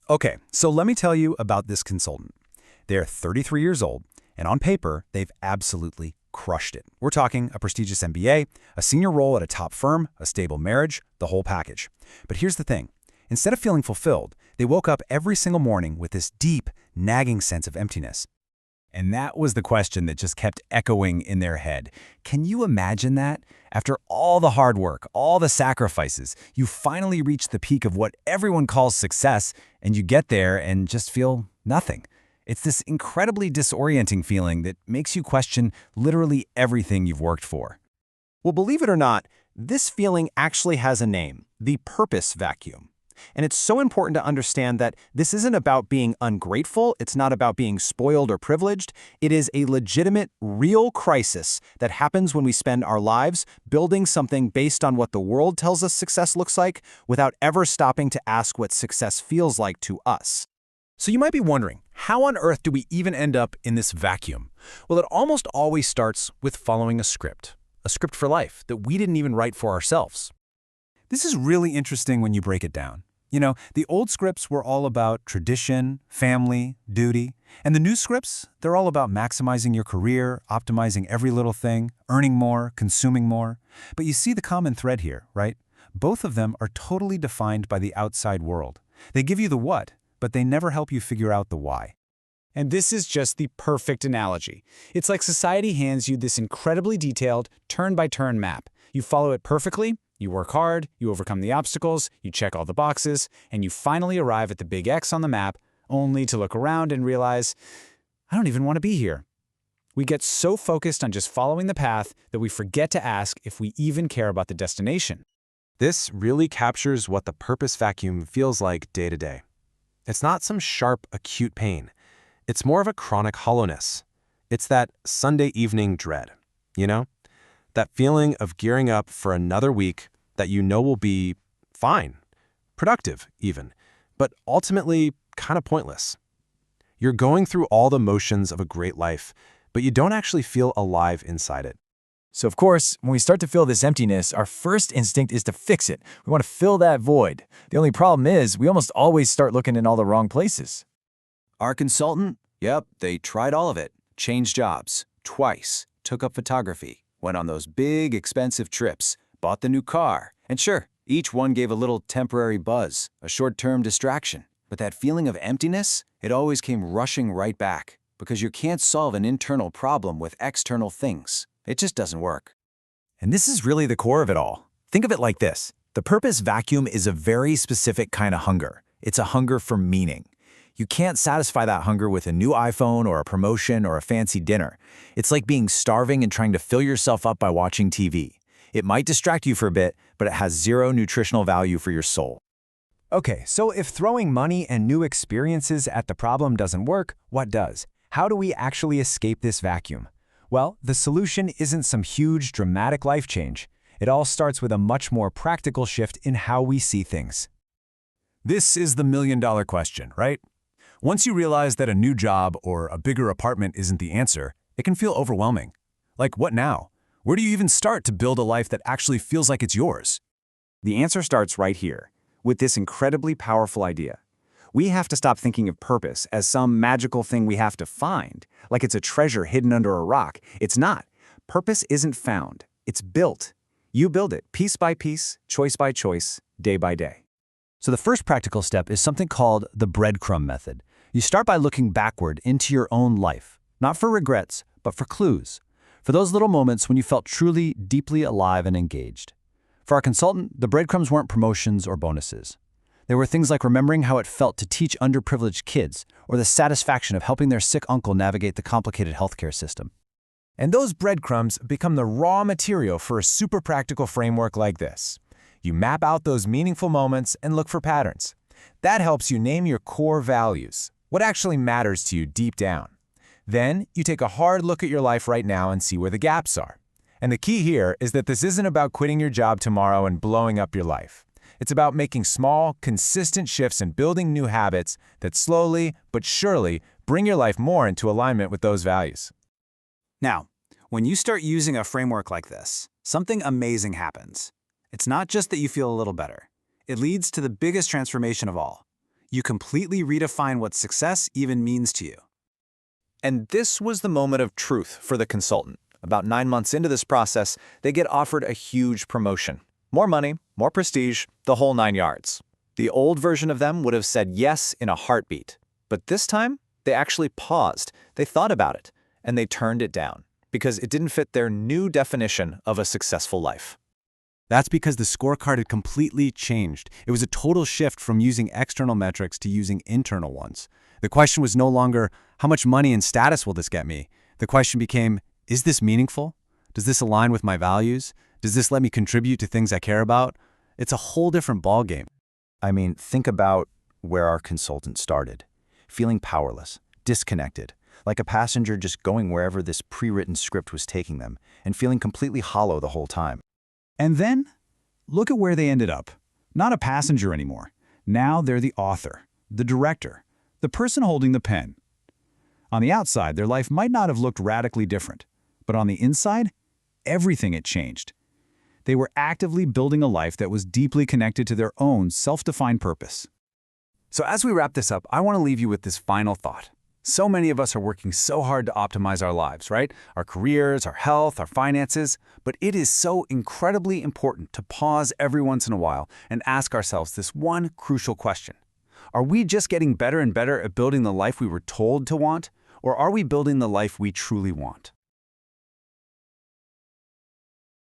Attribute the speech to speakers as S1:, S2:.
S1: Okay, so let me tell you about this consultant. They're 33 years old, and on paper, they've absolutely crushed it. We're talking a prestigious MBA, a senior role at a top firm, a stable marriage, the whole package. But here's the thing. Instead of feeling fulfilled, they woke up every single morning with this deep, nagging sense of emptiness. And that was the question that just kept echoing in their head. Can you imagine that? After all the hard work, all the sacrifices, you finally reach the peak of what everyone calls success, and you get there and just feel nothing. It's this incredibly disorienting feeling that makes you question literally everything you've worked for.
S2: Well, believe it or not, this feeling actually has a name, the purpose vacuum. And it's so important to understand that this isn't about being ungrateful, it's not about being spoiled or privileged. It is a legitimate, real crisis that happens when we spend our lives building something based on what the world tells us success looks like without ever stopping to ask what success feels like to us.
S1: So you might be wondering, how on earth do we even end up in this vacuum? Well, it almost always starts with following a script for life that we didn't even write for ourselves. This is really interesting when you break it down. You know, the old scripts were all about tradition, family, duty, and the new scripts, they're all about maximizing your career, optimizing every little thing, earning more, consuming more. But you see the common thread here, right? Both of them are totally defined by the outside world. They give you the what, but they never help you figure out the why.
S3: And this is just the perfect analogy. It's like society hands you this incredibly detailed, turn-by-turn map. You follow it perfectly, you work hard, you overcome the obstacles, you check all the boxes, and you finally arrive at the big X on the map, only to look around and realize, I don't even want to be here. We get so focused on just following the path that we forget to ask if we even care about the destination.
S4: This really captures what the purpose vacuum feels like day to day. It's not some sharp, acute pain. It's more of a chronic hollowness. It's that Sunday evening dread, you know? That feeling of gearing up for another week that you know will be fine, productive even, but ultimately kind of pointless. You're going through all the motions of a great life, but you don't actually feel alive inside it.
S5: So of course, when we start to feel this emptiness, our first instinct is to fix it. We want to fill that void. The only problem is we almost always start looking in all the wrong places.
S6: Our consultant? Yep, they tried all of it. Changed jobs, twice, took up photography, went on those big, expensive trips, bought the new car, and sure, each one gave a little temporary buzz, a short-term distraction. But that feeling of emptiness, it always came rushing right back, because you can't solve an internal problem with external things. It just doesn't work.
S1: And this is really the core of it all. Think of it like this. The purpose vacuum is a very specific kind of hunger. It's a hunger for meaning. You can't satisfy that hunger with a new iPhone or a promotion or a fancy dinner. It's like being starving and trying to fill yourself up by watching TV. It might distract you for a bit, but it has zero nutritional value for your soul.
S5: Okay, so if throwing money and new experiences at the problem doesn't work, what does? How do we actually escape this vacuum? Well, the solution isn't some huge, dramatic life change. It all starts with a much more practical shift in how we see things.
S1: This is the million-dollar question, right? Once you realize that a new job or a bigger apartment isn't the answer, it can feel overwhelming. Like, what now? Where do you even start to build a life that actually feels like it's yours?
S2: The answer starts right here, with this incredibly powerful idea. We have to stop thinking of purpose as some magical thing we have to find, like it's a treasure hidden under a rock. It's not. Purpose isn't found. It's built. You build it piece by piece, choice by choice, day by day.
S1: So the first practical step is something called the breadcrumb method. You start by looking backward into your own life, not for regrets, but for clues, for those little moments when you felt truly, deeply alive and engaged. For our consultant, the breadcrumbs weren't promotions or bonuses. They were things like remembering how it felt to teach underprivileged kids, or the satisfaction of helping their sick uncle navigate the complicated healthcare system.
S5: And those breadcrumbs become the raw material for a super practical framework like this. You map out those meaningful moments and look for patterns. That helps you name your core values, what actually matters to you deep down. Then, you take a hard look at your life right now and see where the gaps are. And the key here is that this isn't about quitting your job tomorrow and blowing up your life. It's about making small, consistent shifts and building new habits that slowly but surely bring your life more into alignment with those values.
S3: Now, when you start using a framework like this, something amazing happens. It's not just that you feel a little better. It leads to the biggest transformation of all.
S1: You completely redefine what success even means to you.
S2: And this was the moment of truth for the consultant. About 9 months into this process, they get offered a huge promotion. More money, more prestige, the whole 9 yards. The old version of them would have said yes in a heartbeat. But this time, they actually paused, they thought about it, and they turned it down because it didn't fit their new definition of a successful life.
S7: That's because the scorecard had completely changed. It was a total shift from using external metrics to using internal ones. The question was no longer, how much money and status will this get me? The question became, is this meaningful? Does this align with my values? Does this let me contribute to things I care about? It's a whole different ballgame.
S6: I mean, think about where our consultant started. Feeling powerless, disconnected, like a passenger just going wherever this pre-written script was taking them, and feeling completely hollow the whole time.
S1: And then, look at where they ended up. Not a passenger anymore. Now they're the author, the director, the person holding the pen. On the outside, their life might not have looked radically different, but on the inside, everything had changed. They were actively building a life that was deeply connected to their own self-defined purpose.
S3: So as we wrap this up, I want to leave you with this final thought. So many of us are working so hard to optimize our lives, right? Our careers, our health, our finances. But it is so incredibly important to pause every once in a while and ask ourselves this one crucial question. Are we just getting better and better at building the life we were told to want? Or are we building the life we truly want?